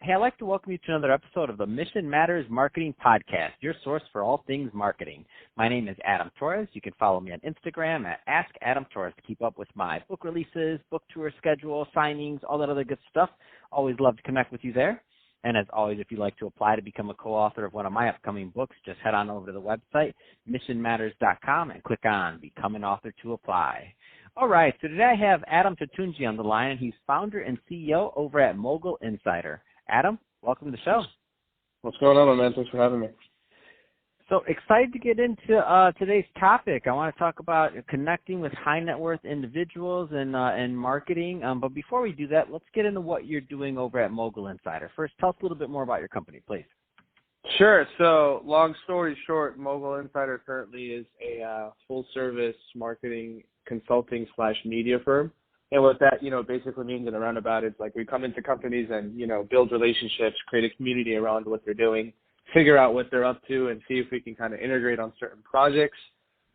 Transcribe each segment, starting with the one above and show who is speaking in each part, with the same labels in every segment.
Speaker 1: Hey, I'd like to welcome you to another episode of the Mission Matters Marketing Podcast, your source for all things marketing. My name is Adam Torres. You can follow me on Instagram at @AdamTorres to keep up with my book releases, book tour schedule, signings, all that other good stuff. Always love to connect with you there. And as always, if you'd like to apply to become a co-author of one of my upcoming books, just head on over to the website, missionmatters.com, and click on Become an Author to apply. All right, so today I have Adam Totounji on the line, and he's founder and CEO over at Mogul Insider. Adam, welcome to the show.
Speaker 2: What's going on, man? Thanks for having me.
Speaker 1: So excited to get into today's topic. I want to talk about connecting with high net worth individuals and marketing. But before we do that, let's get into what you're doing over at Mogul Insider. First, tell us a little bit more about your company, please.
Speaker 2: Sure. So long story short, Mogul Insider currently is a full-service marketing consulting/media firm. And what that, basically means in a roundabout is like we come into companies and, build relationships, create a community around what they're doing, figure out what they're up to, and see if we can kind of integrate on certain projects.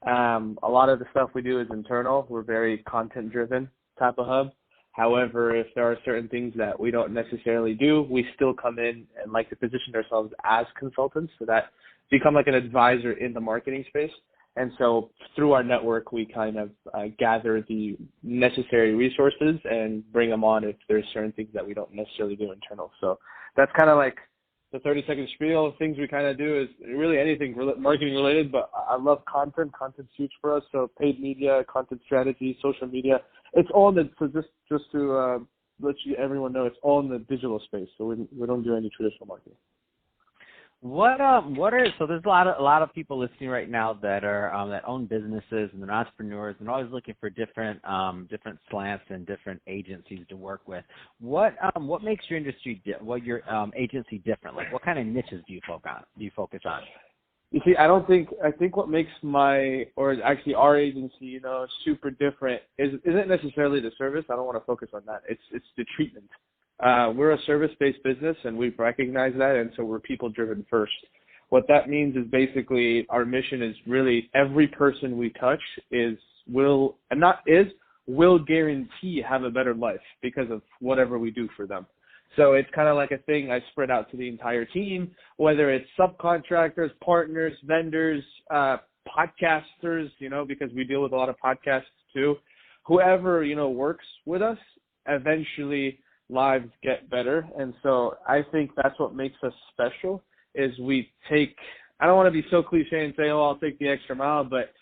Speaker 2: A lot of the stuff we do is internal. We're very content-driven type of hub. However, if there are certain things that we don't necessarily do, we still come in and like to position ourselves as consultants so that become like an advisor in the marketing space. And so through our network, we kind of gather the necessary resources and bring them on if there's certain things that we don't necessarily do internal. So that's kind of like the 30-second spiel of things we kind of do is really anything marketing related, but I love content. Content's huge for us. So paid media, content strategy, social media, it's all in the, so just to let everyone know, it's all in the digital space. So we don't do any traditional marketing.
Speaker 1: So there's a lot of people listening right now that are that own businesses and they're entrepreneurs and always looking for different slants and different agencies to work with. What makes your industry your agency different? Like what kind of niches do you focus on?
Speaker 2: You see, I think what makes our agency, super different isn't necessarily the service. I don't want to focus on that. It's the treatment. We're a service-based business, and we recognize that, and so we're people-driven first. What that means is basically our mission is really every person we touch will guarantee have a better life because of whatever we do for them. So it's kind of like a thing I spread out to the entire team, whether it's subcontractors, partners, vendors, podcasters, because we deal with a lot of podcasts too. Whoever, works with us, eventually lives get better. And so I think that's what makes us special is I don't want to be so cliche and say, I'll take the extra mile, but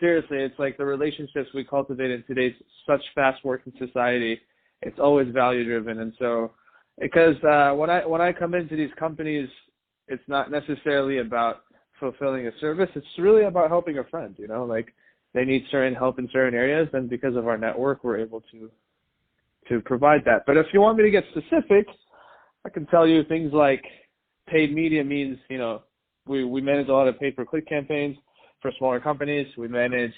Speaker 2: seriously, it's like the relationships we cultivate in today's such fast working society. It's always value driven. And so, because when I come into these companies, it's not necessarily about fulfilling a service. It's really about helping a friend, like they need certain help in certain areas. And because of our network, we're able to provide that. But if you want me to get specific, I can tell you things like paid media means, we manage a lot of pay-per-click campaigns for smaller companies. We manage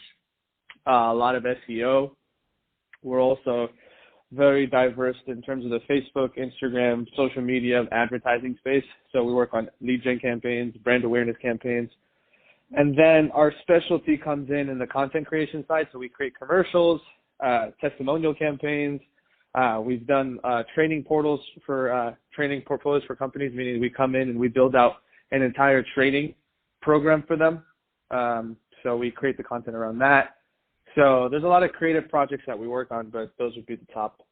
Speaker 2: a lot of SEO. We're also very diverse in terms of the Facebook, Instagram, social media, advertising space. So we work on lead gen campaigns, brand awareness campaigns. And then our specialty comes in the content creation side. So we create commercials, testimonial campaigns. We've done training portals for training portfolios for companies, meaning we come in and we build out an entire training program for them. So we create the content around that. So there's a lot of creative projects that we work on, but those would be the top.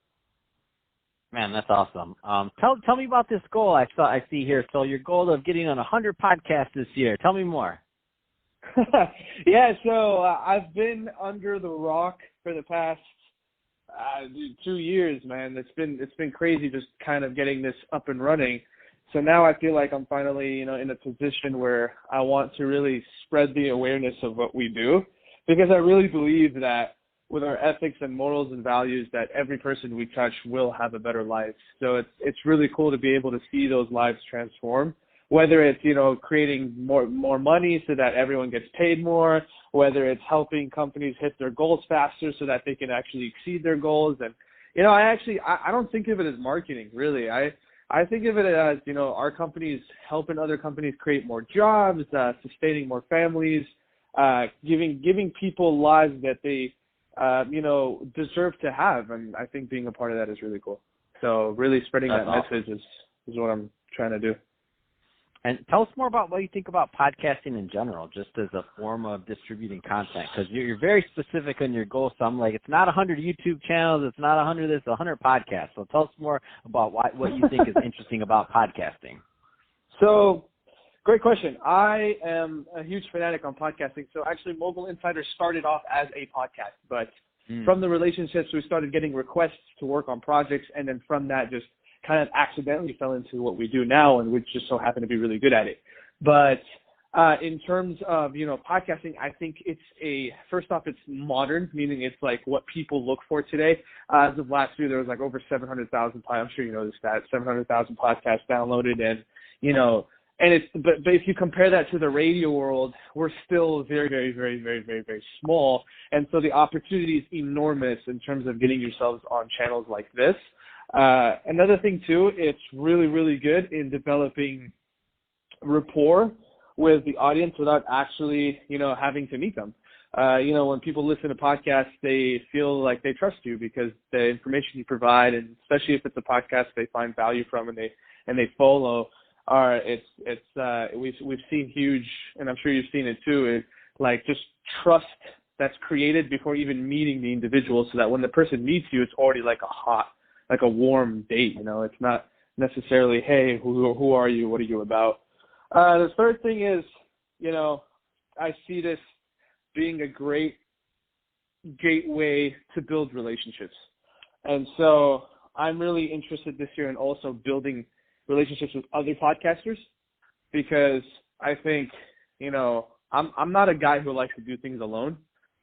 Speaker 1: Man, that's awesome. Tell me about this goal I see here. So your goal of getting on 100 podcasts this year. Tell me more.
Speaker 2: Yeah, so I've been under the rock for the past 2 years, man. It's been crazy just kind of getting this up and running. So now I feel like I'm finally, in a position where I want to really spread the awareness of what we do, because I really believe that with our ethics and morals and values that every person we touch will have a better life. So it's really cool to be able to see those lives transform, whether it's, creating more money so that everyone gets paid more, whether it's helping companies hit their goals faster so that they can actually exceed their goals. And, I don't think of it as marketing, really. I think of it as, our companies helping other companies create more jobs, sustaining more families, giving people lives that they, deserve to have. And I think being a part of that is really cool. So really spreading that message is is what I'm trying to do.
Speaker 1: And tell us more about what you think about podcasting in general, just as a form of distributing content, because you're very specific on your goals. So I'm like, it's not 100 YouTube channels, it's not 100 this, 100 podcasts. So tell us more about what you think is interesting about podcasting.
Speaker 2: So, great question. I am a huge fanatic on podcasting. So actually, Mogul Insider started off as a podcast, but from the relationships, we started getting requests to work on projects, and then from that, just kind of accidentally fell into what we do now, and we just so happen to be really good at it. But in terms of, podcasting, I think first off, it's modern, meaning it's like what people look for today. As of last year, there was like over 700,000, I'm sure you know the stat, 700,000 podcasts downloaded, and, but if you compare that to the radio world, we're still very, very, very, very, very, very small. And so the opportunity is enormous in terms of getting yourselves on channels like this. Another thing too, it's really, really good in developing rapport with the audience without actually, having to meet them. When people listen to podcasts, they feel like they trust you because the information you provide, and especially if it's a podcast they find value from and they follow, we've seen huge, and I'm sure you've seen it too, is like just trust that's created before even meeting the individual, so that when the person meets you, it's already like a warm date. It's not necessarily, hey, who are you? What are you about? The third thing is, I see this being a great gateway to build relationships. And so I'm really interested this year in also building relationships with other podcasters, because I think, I'm not a guy who likes to do things alone.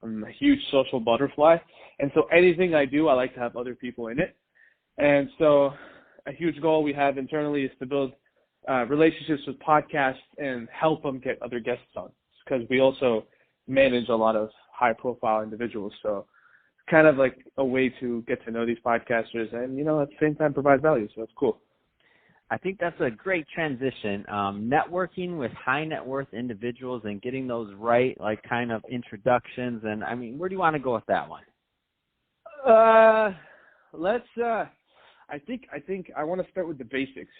Speaker 2: I'm a huge social butterfly. And so anything I do, I like to have other people in it. And so a huge goal we have internally is to build relationships with podcasts and help them get other guests on, because we also manage a lot of high-profile individuals. So kind of like a way to get to know these podcasters and, at the same time provide value. So it's cool.
Speaker 1: I think that's a great transition. Networking with high net worth individuals and getting those right, like kind of introductions. And I mean, where do you want to go with that one? I think I want to start with the basics.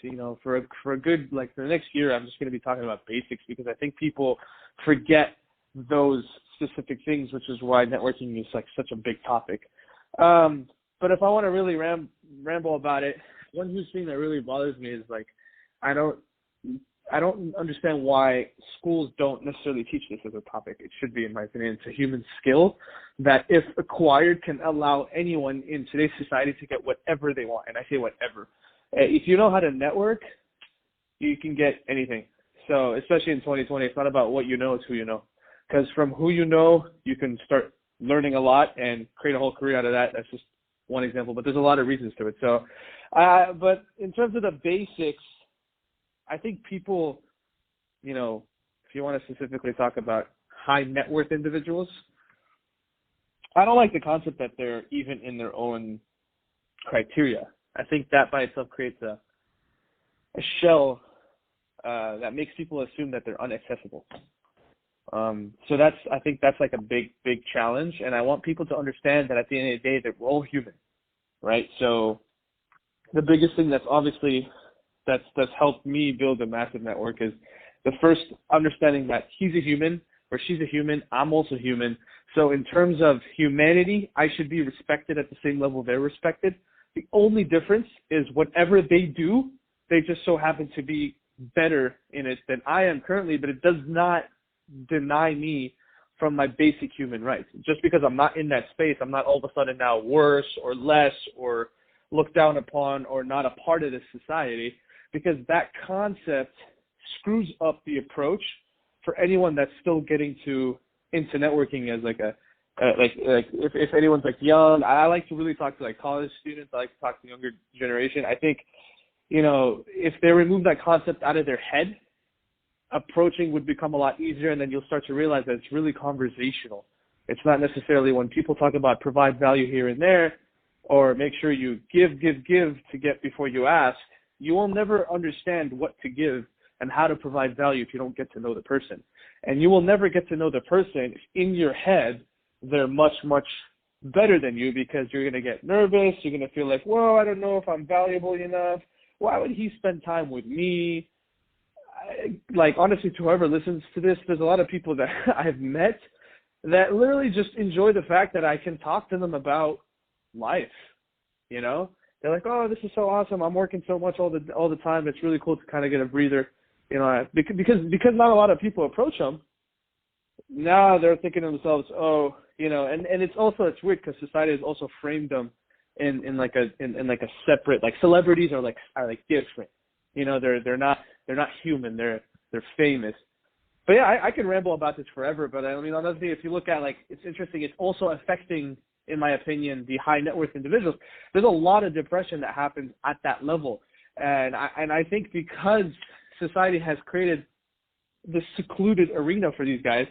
Speaker 1: For a good, like, for the next year, I'm just going to be talking about basics, because I think people forget those specific things, which is why networking is like such a big topic. But if I want to really ramble about it, one huge thing that really bothers me is like I don't understand why schools don't necessarily teach this as a topic. It should be, in my opinion. It's a human skill that, if acquired, can allow anyone in today's society to get whatever they want. And I say whatever. If you know how to network, you can get anything. So especially in 2020, it's not about what you know, it's who you know. Because from who you know, you can start learning a lot and create a whole career out of that. That's just one example, but there's a lot of reasons to it. So, but in terms of the basics, I think people, if you want to specifically talk about high net worth individuals, I don't like the concept that they're even in their own criteria. I think that by itself creates a shell that makes people assume that they're inaccessible. So I think that's like a big, big challenge. And I want people to understand that at the end of the day, that we're all human, right? So the biggest thing that's helped me build a massive network is the first understanding that he's a human or she's a human. I'm also human. So in terms of humanity, I should be respected at the same level they're respected. The only difference is whatever they do, they just so happen to be better in it than I am currently, but it does not deny me from my basic human rights. Just because I'm not in that space, I'm not all of a sudden now worse or less or looked down upon or not a part of this society, because that concept screws up the approach for anyone that's still getting into networking as like if anyone's like young. I like to really talk to like college students. I like to talk to the younger generation. I think, if they remove that concept out of their head, approaching would become a lot easier, and then you'll start to realize that it's really conversational. It's not necessarily when people talk about provide value here and there, or make sure you give to get before you ask. You will never understand what to give and how to provide value if you don't get to know the person. And you will never get to know the person if in your head they're much, much better than you, because you're going to get nervous. You're going to feel like, whoa, I don't know if I'm valuable enough.
Speaker 2: why would he spend time with me? Like, honestly, to whoever listens to this, there's a lot of people that I've met that literally just enjoy the fact that I can talk to them about life. You know, they're like, oh, this is so awesome. I'm working so much all the time. It's really cool to kind of get a breather. You know, because not a lot of people approach them. Now they're thinking to themselves, oh, you know, and it's weird because society has also framed them in like a separate, like, celebrities are like different. You know, they're not human. They're famous. But yeah, I can ramble about this forever. But I mean, another thing, if you look at, like, it's interesting. It's also affecting, in my opinion, the high net worth individuals. There's a lot of depression that happens at that level, and I think because society has created this secluded arena for these guys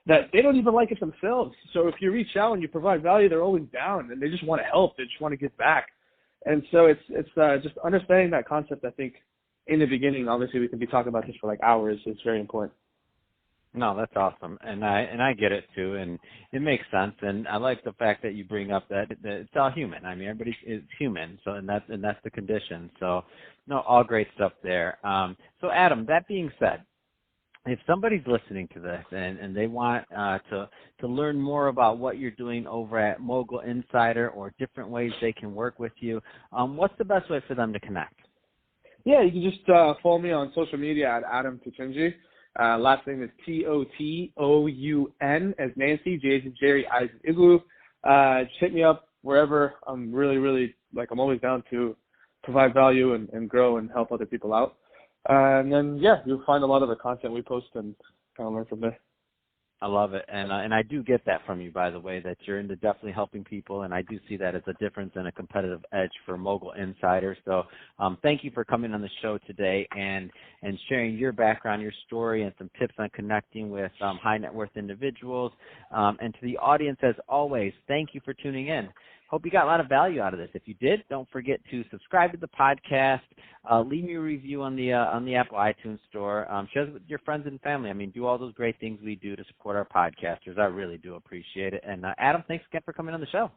Speaker 2: that they don't even like it themselves. So if you reach out and you provide value, they're always down and they just want to help. They just want to give back. And so it's just understanding that concept. I think in the beginning, obviously we could be talking about this for like hours. It's very important.
Speaker 1: No, that's awesome, and I get it too, and it makes sense, and I like the fact that you bring up that it's all human. I mean, everybody is human, so and that's the condition. So, no, all great stuff there. So, Adam, that being said, if somebody's listening to this and they want to learn more about what you're doing over at Mogul Insider or different ways they can work with you, what's the best way for them to connect?
Speaker 2: Yeah, you can just follow me on social media at Adam Totounji. Last name is Totoun, as Nancy, J as in Jerry, I as in Igloo. Just hit me up wherever. I'm really, like, I'm always down to provide value and grow and help other people out. And then, yeah, you'll find a lot of the content we post and kind of learn from there.
Speaker 1: I love it, and I do get that from you, by the way, that you're into definitely helping people, and I do see that as a difference and a competitive edge for Mogul Insider. So thank you for coming on the show today and sharing your background, your story, and some tips on connecting with high net worth individuals. And to the audience, as always, thank you for tuning in. Hope you got a lot of value out of this. If you did, don't forget to subscribe to the podcast, leave me a review on the Apple iTunes store, share it with your friends and family. I mean, do all those great things we do to support our podcasters. I really do appreciate it. And Adam, thanks again for coming on the show.